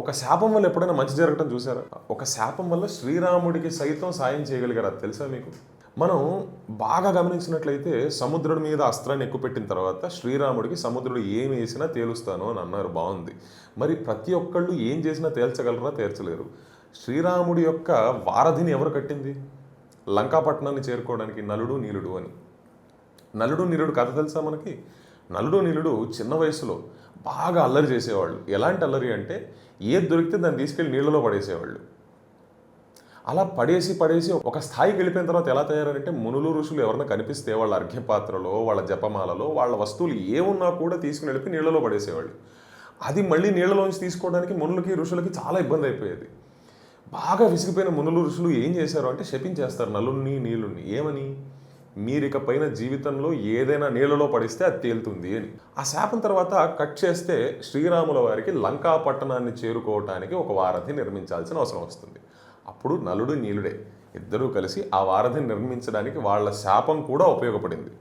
ఒక శాపం వల్ల ఎప్పుడైనా మంచి జరగటం చూసారా? ఒక శాపం వల్ల శ్రీరాముడికి సైతం సాయం చేయగలిగారు. అది తెలుసా మీకు? మనం బాగా గమనించినట్లయితే సముద్రుడి మీద అస్త్రాన్ని ఎక్కుపెట్టిన తర్వాత శ్రీరాముడికి సముద్రుడు ఏమి వేసినా తేలుస్తాను అని అన్నారు. బాగుంది. మరి ప్రతి ఒక్కళ్ళు ఏం చేసినా తేల్చగలరా? తేల్చలేరు. శ్రీరాముడి యొక్క వారధిని ఎవరు కట్టింది? లంకాపట్నాన్ని చేరుకోవడానికి నలుడు నీలుడు అని. నలుడు నీలుడు కథ తెలుసా మనకి? నలుడు నీలుడు చిన్న వయసులో బాగా అల్లరి చేసేవాళ్ళు. ఎలాంటి అల్లరి అంటే ఏది దొరికితే దాన్ని తీసుకెళ్ళి నీళ్ళలో పడేసేవాళ్ళు. అలా పడేసి పడేసి ఒక స్థాయికి వెళ్ళిపోయిన తర్వాత ఎలా తయారంటే మునులు ఋషులు ఎవరైనా కనిపిస్తే వాళ్ళ అర్ఘ్యపాత్రలో, వాళ్ళ జపమాలలో, వాళ్ళ వస్తువులు ఏమున్నా కూడా తీసుకుని వెళ్ళి నీళ్ళలో పడేసేవాళ్ళు. అది మళ్ళీ నీళ్ళలోంచి తీసుకోవడానికి మునులకి ఋషులకి చాలా ఇబ్బంది అయిపోయేది. బాగా విసిగిపోయిన మునులు ఋషులు ఏం చేశారు అంటే శపించేస్తారు నలుణ్ణి నీళ్ళుణ్ణి. ఏమని? మీరిక పైన జీవితంలో ఏదైనా నీళ్ళలో పడిస్తే అది తేలుతుంది అని. ఆ శాపం తర్వాత కట్ చేస్తే శ్రీరాముల వారికి లంకా పట్టణాన్ని చేరుకోవటానికి ఒక వారధి నిర్మించాల్సిన అవసరం వస్తుంది. అప్పుడు నలుడు నీలుడే ఇద్దరూ కలిసి ఆ వారధిని నిర్మించడానికి వాళ్ళ శాపం కూడా ఉపయోగపడింది.